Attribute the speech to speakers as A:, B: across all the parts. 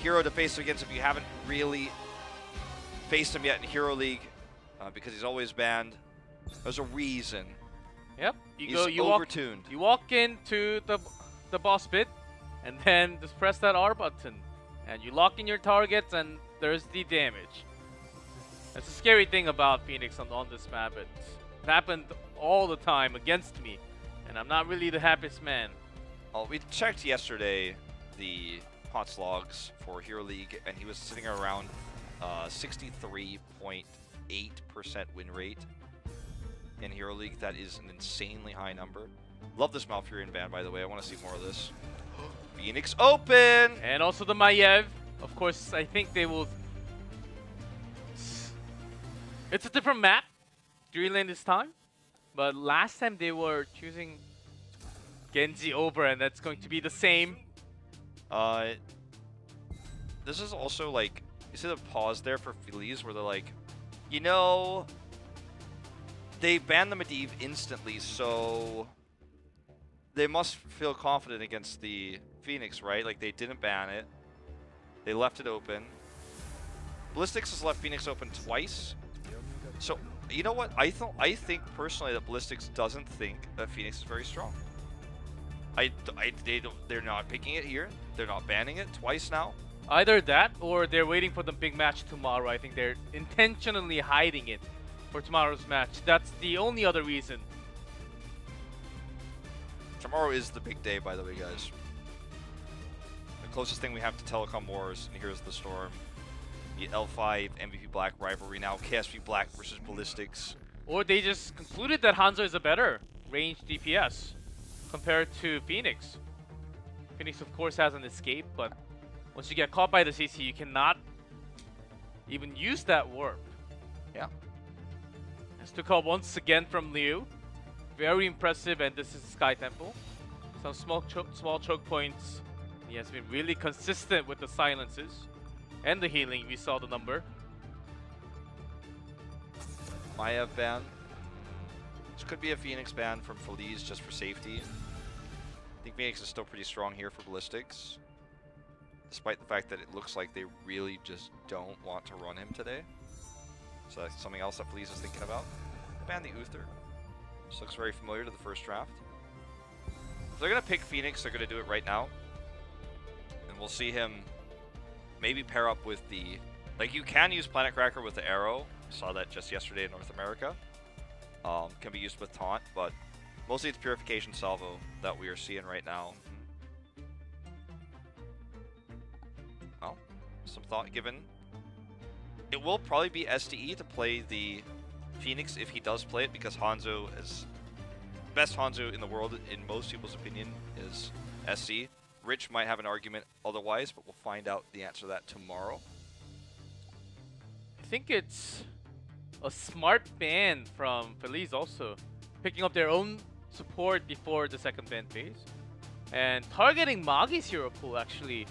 A: hero to face him against if you haven't really faced him yet in Hero League, because he's always banned. There's a reason.
B: Yep.
A: He's overtuned.
B: You walk into the boss pit, and then just press that R button, and you lock in your targets, and there's the damage. That's the scary thing about Phoenix on this map. It happened all the time against me, and I'm not really the happiest man.
A: Well, we checked yesterday the HOTS logs for Hero League, and he was sitting around 63.8% win rate in Hero League. That is an insanely high number. Love this Malfurion ban, by the way. I want to see more of this. Phoenix open!
B: And also the Maiev. Of course, I think they will... It's a different map, Green Lane this time. But last time they were choosing Genji over, and that's going to be the same.
A: This is also like, you see the pause there for Feliz where they're like, you know, they banned the Medivh instantly, so they must feel confident against the Phoenix, right? Like, they didn't ban it. They left it open. Ballistix has left Phoenix open twice. So, you know what? I think personally that Ballistix doesn't think that Phoenix is very strong. They're not picking it here. They're not banning it twice now.
B: Either that, or they're waiting for the big match tomorrow. I think they're intentionally hiding it for tomorrow's match. That's the only other reason.
A: Tomorrow is the big day, by the way, guys. The closest thing we have to Telecom Wars, and here's the Storm. The L5 MVP Black rivalry now. KSP Black versus Ballistix.
B: Or they just concluded that Hanzo is a better ranged DPS compared to Phoenix. Phoenix, of course, has an escape, but once you get caught by the CC, you cannot even use that warp.
A: Yeah.
B: As to call once again from Liu. Very impressive, and this is Sky Temple. Some small choke points. He has been really consistent with the silences and the healing. We saw the number.
A: Maiev ban. This could be a Phoenix ban from Feliz just for safety. I think Phoenix is still pretty strong here for Ballistix, despite the fact that it looks like they really just don't want to run him today. So that's something else that Feliz is thinking about. Ban the Uther. This looks very familiar to the first draft. If they're going to pick Phoenix, they're going to do it right now. And we'll see him maybe pair up with the... Like, you can use Planet Cracker with the arrow. Saw that just yesterday in North America. Can be used with Taunt, but mostly it's Purification Salvo that we are seeing right now. Well, some thought given. It will probably be SDE to play the Phoenix if he does play it, because Hanzo is best Hanzo in the world in most people's opinion is SC. Rich might have an argument otherwise, but we'll find out the answer to that tomorrow.
B: I think it's a smart ban from Feliz also, picking up their own support before the second ban phase, and targeting Magi's hero pool actually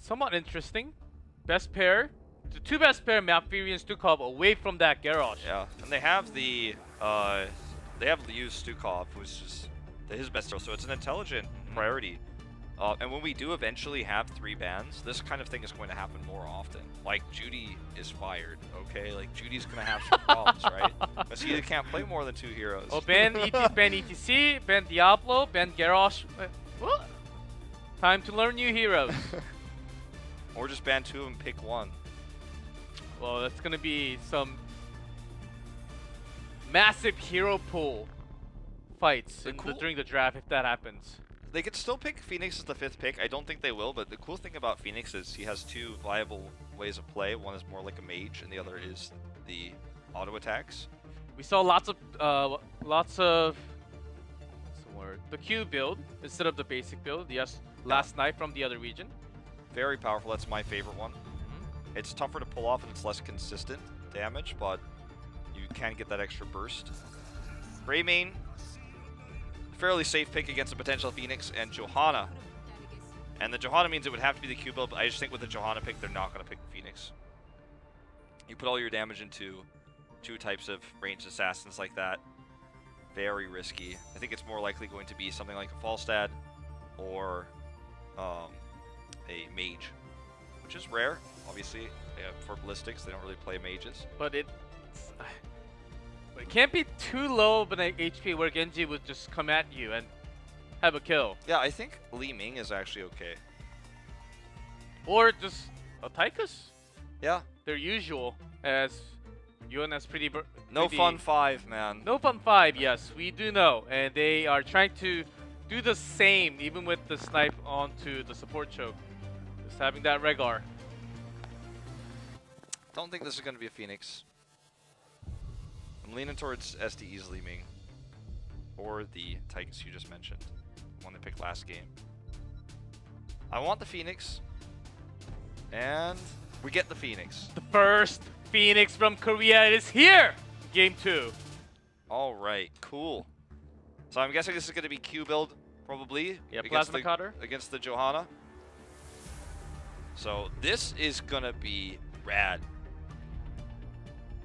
B: somewhat interesting. Best pair, the two best pair, Malfurion Stukov, away from that Garrosh.
A: Yeah, and they have the Liu's Stukov, who's just his best hero, so it's an intelligent priority. And when we do eventually have 3 bans, this kind of thing is going to happen more often. Like, Judy is fired, okay? Like, Judy's going to have some problems, right? Because he can't play more than 2 heroes.
B: Oh, ban ETC, ban Diablo, ban Garrosh. What? Time to learn new heroes.
A: Or just ban 2 and pick 1.
B: Well, that's going to be some massive hero pool fights during the draft if that happens.
A: They could still pick Phoenix as the 5th pick. I don't think they will, but the cool thing about Phoenix is he has 2 viable ways of play. One is more like a mage, and the other is the auto attacks.
B: We saw lots of what's the word? The Q build instead of the basic build. Yes, last night from the other region.
A: Very powerful. That's my favorite one. It's tougher to pull off and it's less consistent damage, but you can get that extra burst. Greymane, fairly safe pick against a potential Phoenix, and Johanna. And the Johanna means it would have to be the Q build, but I just think with the Johanna pick, they're not going to pick the Phoenix. You put all your damage into 2 types of ranged assassins like that. Very risky. I think it's more likely going to be something like a Falstad or a mage, which is rare. Obviously, for Ballistics, they don't really play mages.
B: But it can't be too low of an HP where Genji would just come at you and have a kill.
A: Yeah, I think Li Ming is actually okay.
B: Or just a Tychus.
A: Yeah.
B: Their usual, as Yun has pretty...
A: No fun 5, man.
B: No fun 5, yes, we do know. And they are trying to do the same, even with the snipe onto the support choke. Just having that Regar.
A: Don't think this is going to be a Phoenix. I'm leaning towards SDE's Li Ming. Or the Tychus you just mentioned. The one they picked last game. I want the Phoenix. And we get the Phoenix.
B: The first Phoenix from Korea is here! Game 2.
A: Alright, cool. So I'm guessing this is going to be Q build, probably.
B: Yeah, Plasma Cutter.
A: Against the Johanna. So this is going to be rad.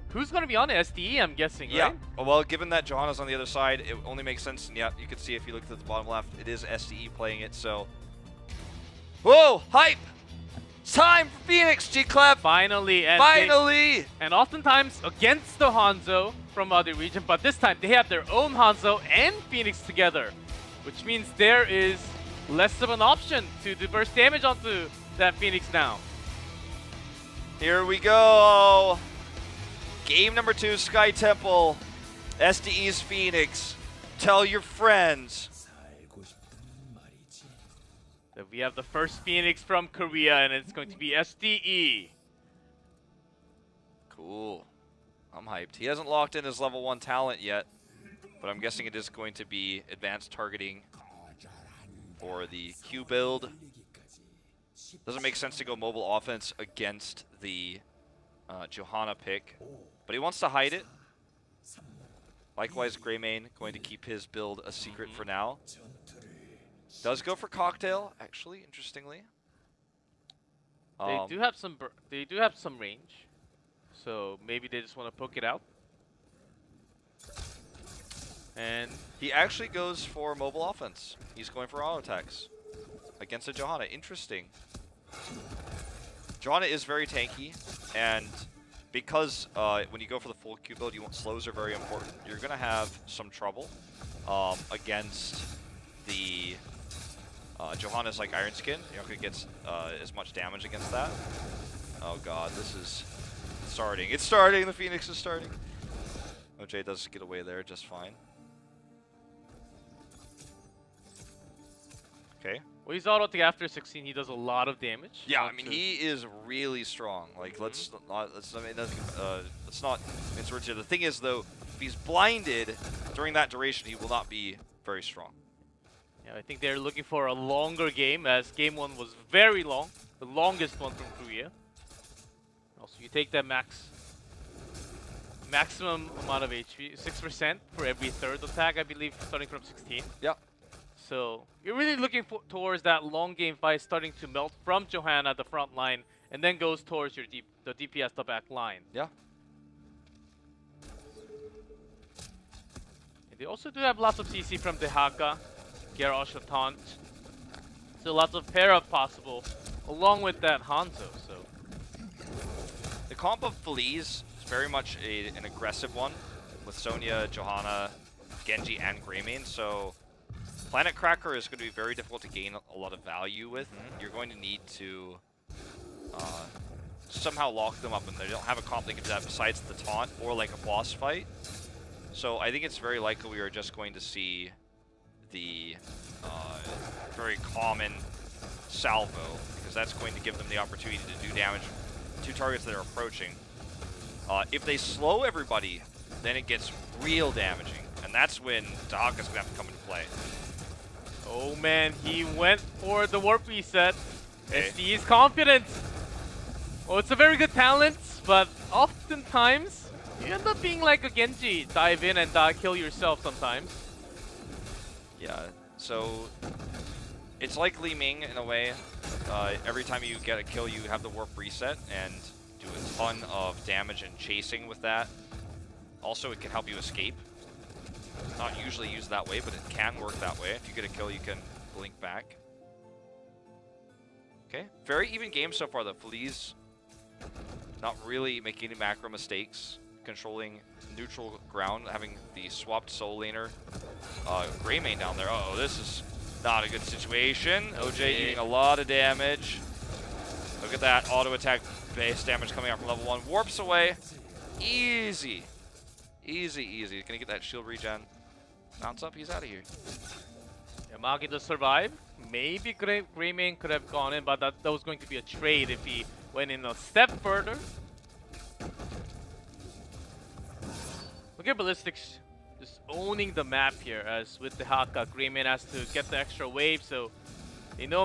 B: Who's going to be on SDE, I'm guessing,
A: yeah.
B: right?
A: Well, given that Johanna's on the other side, it only makes sense. And yeah, you can see if you look at the bottom left, it is SDE playing it, so... Whoa! Hype! It's time for Phoenix, G-Clef!
B: Finally! And
A: finally!
B: And oftentimes against the Hanzo from other region, but this time they have their own Hanzo and Phoenix together, which means there is less of an option to do burst damage onto that Phoenix now.
A: Here we go! Game number 2, Sky Temple. SDE's Phoenix. Tell your friends.
B: So we have the first Phoenix from Korea, and it's going to be SDE.
A: Cool. I'm hyped. He hasn't locked in his level 1 talent yet, but I'm guessing it is going to be advanced targeting for the Q build. Doesn't make sense to go mobile offense against the Johanna pick, but he wants to hide it. Likewise, Greymane going to keep his build a secret for now. Does go for Cocktail, actually, interestingly.
B: They do have some range, so maybe they just want to poke it out. And
A: he actually goes for mobile offense. He's going for auto attacks against a Johanna. Interesting. Johanna is very tanky, and because when you go for the full Q build, slows are very important. You're going to have some trouble against the Johanna's like Iron Skin. You're not going to get as much damage against that. Oh god, this is starting. It's starting! The Phoenix is starting! OJ does get away there just fine. Okay.
B: Well, he's autoing after 16. He does a lot of damage.
A: Yeah, I mean he is really strong. Like let's not insert here. The thing is though, if he's blinded during that duration, he will not be very strong.
B: Yeah, I think they're looking for a longer game, as game 1 was very long, the longest one from Korea. Also, you take that maximum amount of HP, 6% for every third attack, I believe, starting from 16.
A: Yeah.
B: So you're really looking towards that long game fight starting to melt from Johanna, the front line, and then goes towards your the DPS, the back line.
A: Yeah.
B: And they also do have lots of CC from Dehaka, Garrosh, Taunt. So lots of pair-up possible, along with that Hanzo. So
A: the comp of Feliz is very much an aggressive one, with Sonya, Johanna, Genji, and Greymane. So Planet Cracker is going to be very difficult to gain a lot of value with. You're going to need to somehow lock them up, and they don't have a comp that can do that besides the taunt or like a boss fight. So I think it's very likely we are just going to see the very common salvo, because that's going to give them the opportunity to do damage to targets that are approaching. If they slow everybody, then it gets real damaging, and that's when Dahaka's going to have to come into play.
B: Oh man, he went for the warp reset.
A: Okay.
B: SD is confident. Well, it's a very good talent, but oftentimes you end up being like a Genji. Dive in and kill yourself sometimes.
A: Yeah, so it's like Li Ming in a way. Every time you get a kill, you have the warp reset and do a ton of damage and chasing with that. Also, it can help you escape. Not usually used that way, but it can work that way. If you get a kill, you can blink back. Okay, very even game so far though. Feliz not really making any macro mistakes, controlling neutral ground, having the swapped soul laner. Gray main down there. Uh oh, this is not a good situation. OJ eating a lot of damage. Look at that auto attack base damage coming out from level 1. Warps away. Easy. Easy, easy. Gonna get that shield regen. Mounts up, he's out of here.
B: Yamagi to survive. Maybe Greymane could have gone in, but that was going to be a trade if he went in a step further. Look at Ballistix just owning the map here, as with the Haka, Greymane has to get the extra wave, so they know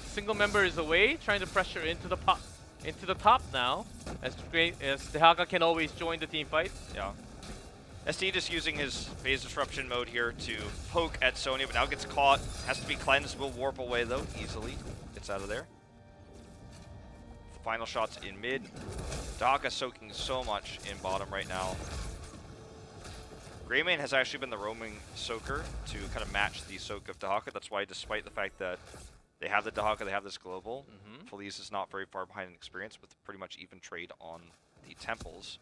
B: single member is away, trying to pressure into the top now, as the Haka can always join the team fight.
A: Yeah. ST just using his phase disruption mode here to poke at Sonya, but now gets caught. Has to be cleansed. Will warp away though easily. Gets out of there. The final shots in mid. Daka soaking so much in bottom right now. Greymane has actually been the roaming soaker to kind of match the soak of Daka. That's why, despite the fact that they have the Daka, they have this global, Feliz is not very far behind in experience with pretty much even trade on the temples.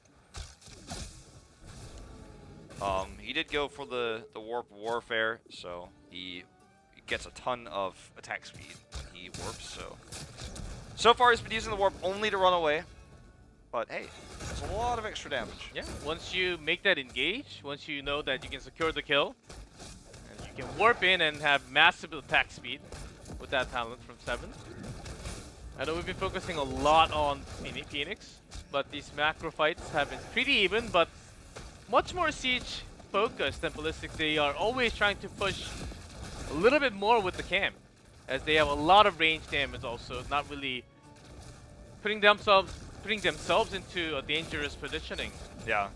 A: He did go for the warp warfare, so he gets a ton of attack speed when he warps. So far he's been using the warp only to run away, but hey, it's a lot of extra damage.
B: Yeah, once you make that engage, once you know that you can secure the kill, and you can warp in and have massive attack speed with that talent from 7. I know we've been focusing a lot on Phoenix, but these macro fights have been pretty even, but much more siege focused than Ballistix. They are always trying to push a little bit more with the camp, as they have a lot of range damage also, not really putting themselves into a dangerous positioning.
A: Yeah.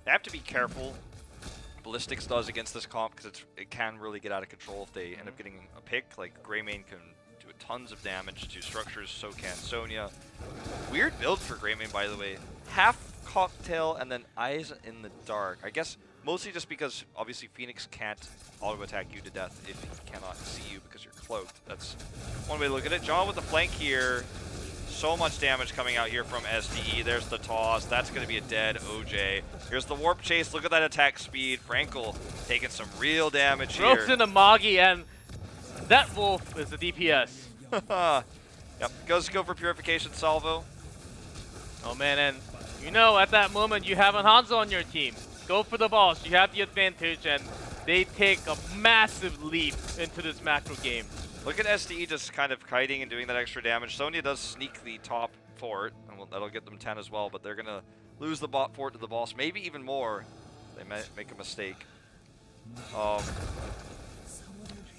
A: They have to be careful. Ballistix does against this comp, because it can really get out of control if they end up getting a pick. Like Greymane can do tons of damage to structures, so can Sonya. Weird build for Greymane, by the way. Half cocktail and then eyes in the dark. I guess mostly just because obviously Phoenix can't auto attack you to death if he cannot see you because you're cloaked. That's one way to look at it. John with the flank here. So much damage coming out here from SDE. There's the toss. That's going to be a dead OJ. Here's the warp chase. Look at that attack speed. Frankel taking some real damage here.
B: Ropes in a Magi, and that wolf is the DPS.
A: Yep, goes to go for purification salvo.
B: Oh man, and you know, at that moment, you have a Hanzo on your team. Go for the boss. You have the advantage, and they take a massive leap into this macro game.
A: Look at SDE just kind of kiting and doing that extra damage. Sonya does sneak the top fort, and that'll get them 10 as well, but they're going to lose the bot fort to the boss, maybe even more. They might make a mistake.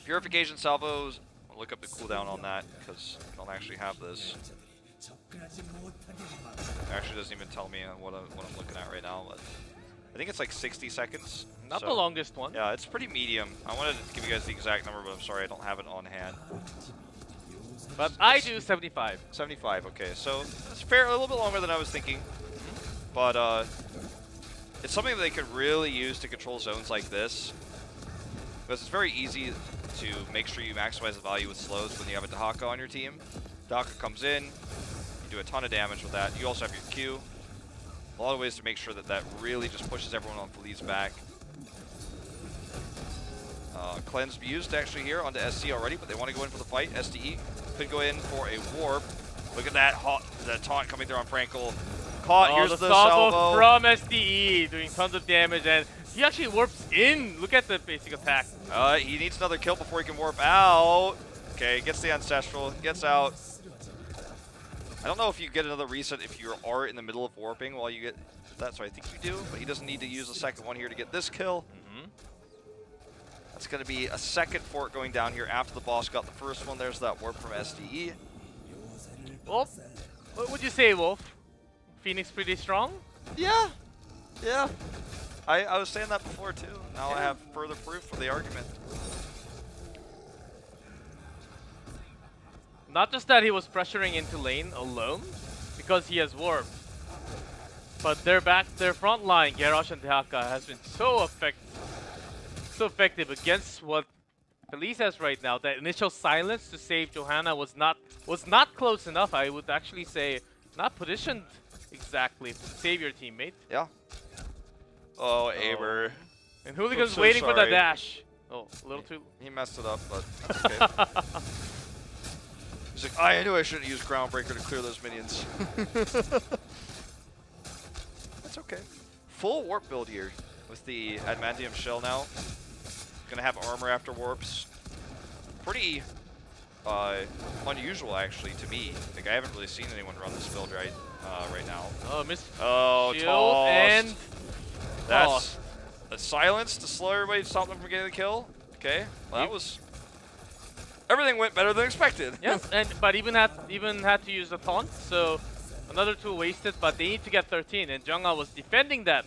A: Purification salvos, I'll look up the cooldown on that, because I don't actually have this. It actually doesn't even tell me what I'm looking at right now, but I think it's like 60 seconds.
B: Not the longest one.
A: Yeah, it's pretty medium. I wanted to give you guys the exact number, but I'm sorry I don't have it on hand.
B: But I do 75.
A: 75, okay. So it's fair, a little bit longer than I was thinking. But it's something that they could really use to control zones like this. Because it's very easy to make sure you maximize the value with slows when you have a Daka on your team. Daka comes in, you do a ton of damage with that. You also have your Q. A lot of ways to make sure that that really just pushes everyone on Feliz back. Cleanse used actually here onto SC already, but they want to go in for the fight. SDE could go in for a warp. Look at that the taunt coming through on Frankel. Caught, here's the salvo
B: from SDE, doing tons of damage, and he actually warps in. Look at the basic attack.
A: He needs another kill before he can warp out. Okay, gets the Ancestral, gets out. I don't know if you get another reset if you are in the middle of warping while you get that, so I think you do, but he doesn't need to use the second one here to get this kill. That's going to be a second fort going down here after the boss got the first one. There's that warp from SDE.
B: Wolf, what would you say, Wolf? Phoenix pretty strong?
A: Yeah. Yeah. I was saying that before too. Now I have further proof for the argument.
B: Not just that he was pressuring into lane alone, because he has warp. But their front line, Garrosh and Dehaka, has been so effective against what Feliz has right now, that initial silence to save Johanna was not close enough. I would actually say not positioned exactly to save your teammate.
A: Yeah. Oh, Aber.
B: And Hooligan's
A: so
B: waiting for the
A: sorry.
B: dash. Oh, a little too.
A: He messed it up, but that's okay. He's like, I knew I shouldn't use Groundbreaker to clear those minions. That's okay. Full warp build here with the Adamantium Shell now. Gonna have armor after warps. Pretty unusual, actually, to me. Like, I haven't really seen anyone run this build right now.
B: Oh, missed.
A: Oh,
B: Shield
A: tossed.
B: and
A: That's a silence to slow everybody, to stop them from getting the kill. Okay, well, that was... Everything went better than expected.
B: Yes, but even had to use the taunt, so another tool wasted, but they need to get 13, and Jungha was defending that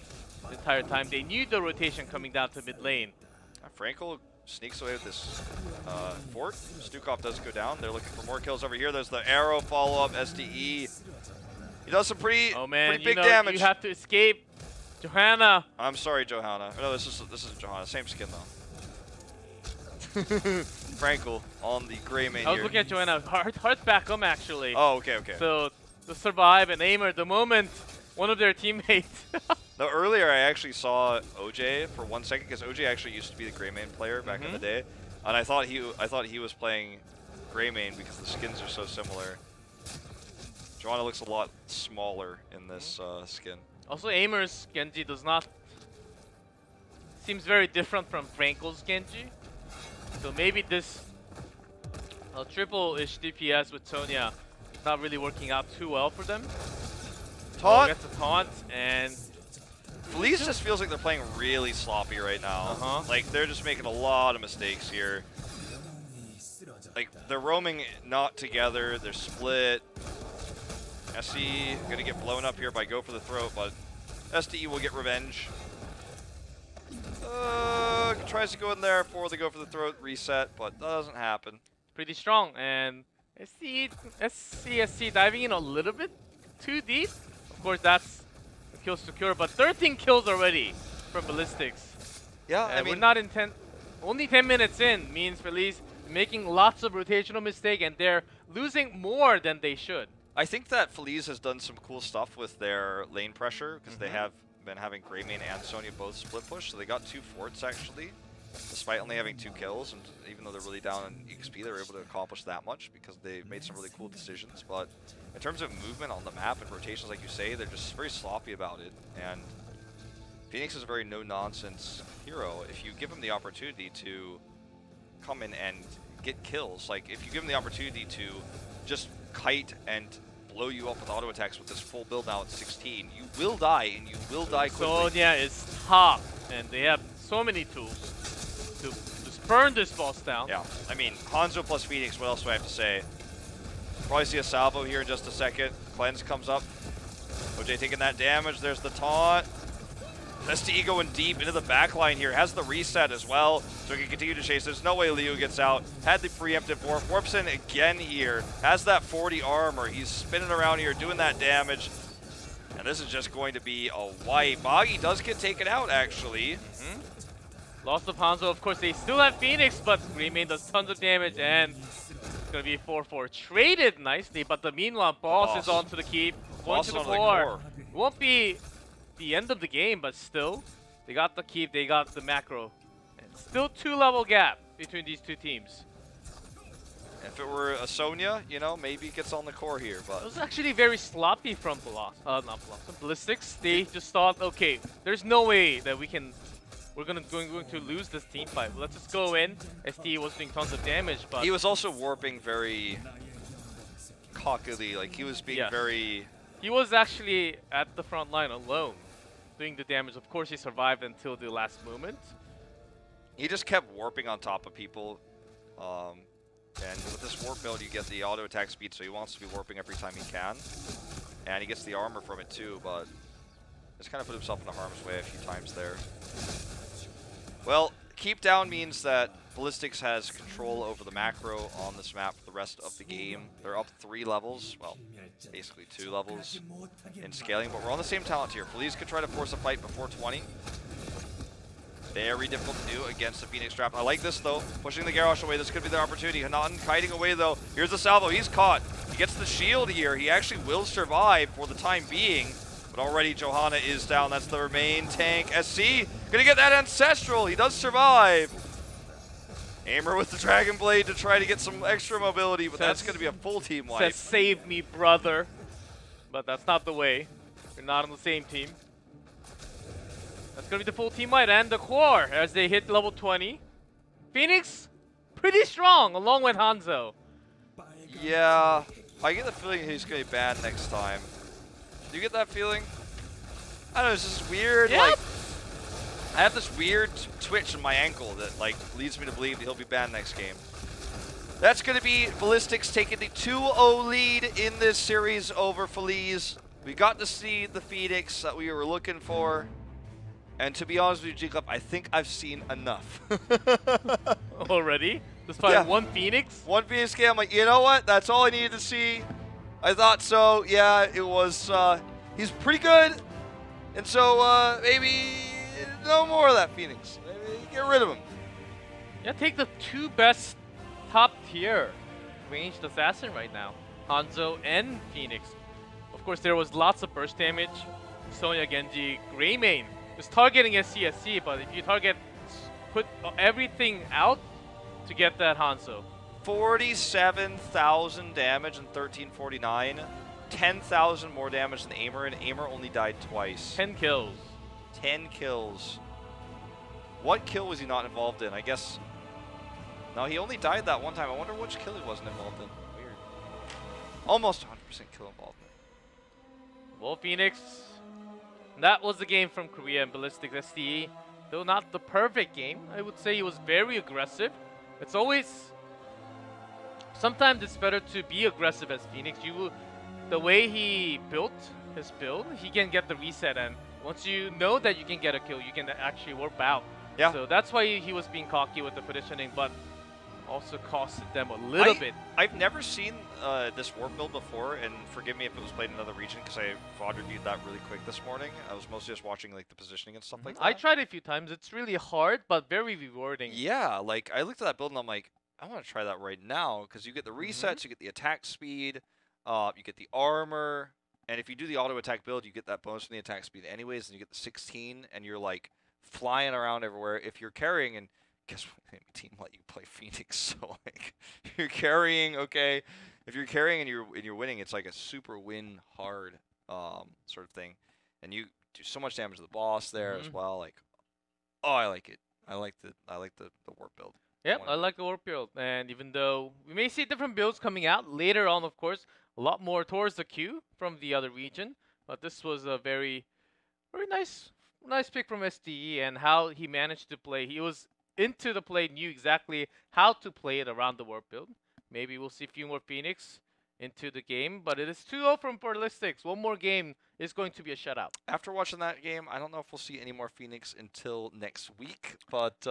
B: the entire time. They knew the rotation coming down to mid lane.
A: Frankel sneaks away with this fort. Stukov does go down. They're looking for more kills over here. There's the arrow follow-up, SDE. He does some pretty big damage.
B: You have to escape. Johanna.
A: I'm sorry, Johanna. No, this is Johanna. Same skin, though. Frankel on the gray main
B: I was
A: here.
B: looking at Johanna. Heart's back home, actually.
A: Oh, okay.
B: So, to survive and Aimer, the moment one of their teammates.
A: No, earlier I actually saw OJ for 1 second, because OJ actually used to be the gray main player back in the day, and I thought he was playing gray main because the skins are so similar. Johanna looks a lot smaller in this skin.
B: Also, Aimer's Genji seems very different from Frankel's Genji. So maybe this triple-ish DPS with Sonya not really working out too well for them.
A: Taunt!
B: Gets a taunt, and
A: Feliz just feels like they're playing really sloppy right now. Like, they're just making a lot of mistakes here. Like, they're roaming not together, they're split. SE gonna get blown up here by Go for the Throat, but SDE will get revenge. Tries to go in there for the Go for the Throat reset, but that doesn't happen.
B: pretty strong. And SCSC diving in a little bit too deep. Of course, that's the kill secure, but 13 kills already from Ballistix.
A: Yeah, I mean,
B: we're not in only 10 minutes in means Feliz making lots of rotational mistake, and they're losing more than they should.
A: I think that Feliz has done some cool stuff with their lane pressure, because they have been having Greymane and Sonya both split push, so they got 2 forts actually, despite only having 2 kills, and even though they're really down in XP, they were able to accomplish that much because they made some really cool decisions. But in terms of movement on the map and rotations, like you say, they're just very sloppy about it, and Phoenix is a very no-nonsense hero. If you give him the opportunity to come in and get kills, like if you give him the opportunity to just kite and blow you up with auto attacks with this full build now at 16, you will die, and you will die quickly.
B: Sonya is top, and they have so many tools to just burn this boss down.
A: Yeah, I mean, Hanzo plus Phoenix, what else do I have to say? Probably see a salvo here in just a second. Cleanse comes up. OJ taking that damage. There's the taunt. STE going deep into the backline here. Has the reset as well, so he can continue to chase. There's no way Liu gets out. Had the preemptive warp. Warps in again here. Has that 40 armor. He's spinning around here, doing that damage. And this is just going to be a wipe. Boggy does get taken out, actually.
B: Loss of Hanzo, of course, they still have Phoenix, but Greymane does tons of damage, and it's going to be 4-4 traded nicely, but the meanwhile, boss is onto the keep, going to the core. It won't be the end of the game, but still, they got the keep, they got the macro. And still 2-level gap between these two teams.
A: If it were a Sonya, you know, maybe it gets on the core here, but...
B: It was actually very sloppy from Ballistix. They just thought, okay, there's no way that we're going to lose this team fight. Let's just go in. ST was doing tons of damage, but...
A: He was also warping very cockily, like he was being very...
B: He was actually at the front line alone, doing the damage. Of course, he survived until the last moment.
A: He just kept warping on top of people. And with this warp build, you get the auto attack speed, so he wants to be warping every time he can. And he gets the armor from it too, but just kind of put himself in harm's way a few times there. Well, keep down means that Ballistix has control over the macro on this map for the rest of the game. They're up 3 levels, well, basically 2 levels in scaling, but we're on the same talent tier. Feliz could try to force a fight before 20. Very difficult to do against the Phoenix Trap. I like this though. Pushing the Garrosh away. This could be the opportunity. Hanan kiting away though. Here's the salvo. He's caught. He gets the shield here. He actually will survive for the time being. But already Johanna is down. That's the main tank. SC gonna get that Ancestral. He does survive. Aimer with the Dragon Blade to try to get some extra mobility, but that's gonna be a full team wipe.
B: Says, save me, brother. But that's not the way. You're not on the same team. That's gonna be the full team wipe and the core as they hit level 20. Phoenix, pretty strong along with Hanzo.
A: Yeah, I get the feeling he's gonna be banned next time. Do you get that feeling? I don't know, it's just weird.
B: Yep.
A: Like, I have this weird twitch in my ankle that like leads me to believe that he'll be banned next game. That's going to be Ballistix taking the 2-0 lead in this series over Feliz. We got to see the Phoenix that we were looking for. And to be honest with you, Jacob, I think I've seen enough.
B: Already? Despite one Phoenix?
A: One Phoenix game, I'm like, you know what? That's all I needed to see. I thought so. Yeah, it was, he's pretty good. And so, maybe no more of that Phoenix. Maybe get rid of him.
B: Yeah, take the two best top tier ranged assassin right now. Hanzo and Phoenix. Of course, there was lots of burst damage. Sonya, Genji, Greymane is targeting SCSC, but if you target, put everything out to get that Hanzo.
A: 47,000 damage in 1349. 10,000 more damage than Aimer, and Aimer only died twice.
B: 10 kills.
A: 10 kills. What kill was he not involved in? I guess... No, he only died that one time. I wonder which kill he wasn't involved in. Weird. Almost 100% kill involvement.
B: Well, Phoenix, that was the game from Korea and Ballistix SDE. Though not the perfect game, I would say he was very aggressive. It's always... Sometimes it's better to be aggressive as Phoenix. The way he built his build, he can get the reset, and once you know that you can get a kill, you can actually warp out. Yeah. So that's why he was being cocky with the positioning, but also costed them a little bit.
A: I've never seen this warp build before, and forgive me if it was played in another region, because I VOD reviewed that really quick this morning. I was mostly just watching like the positioning and stuff like that.
B: I tried it a few times. It's really hard, but very rewarding.
A: Yeah, like I looked at that build and I'm like, I want to try that right now, because you get the resets, you get the attack speed, you get the armor, and if you do the auto attack build, you get that bonus from the attack speed anyways, and you get the 16, and you're like flying around everywhere. If you're carrying, and guess what team let you play Phoenix, so like you're carrying, okay. If you're carrying and you're winning, it's like a super win hard sort of thing, and you do so much damage to the boss there as well. Like, oh, I like it. I like the warp build.
B: Yep, I like the warp build, and even though we may see different builds coming out later on, of course, a lot more towards the queue from the other region, but this was a very nice pick from SDE, and how he managed to play. He was into the play, knew exactly how to play it around the warp build. Maybe we'll see a few more Phoenix into the game, but it is 2-0 from Ballistix. One more game is going to be a shutout.
A: After watching that game, I don't know if we'll see any more Phoenix until next week, but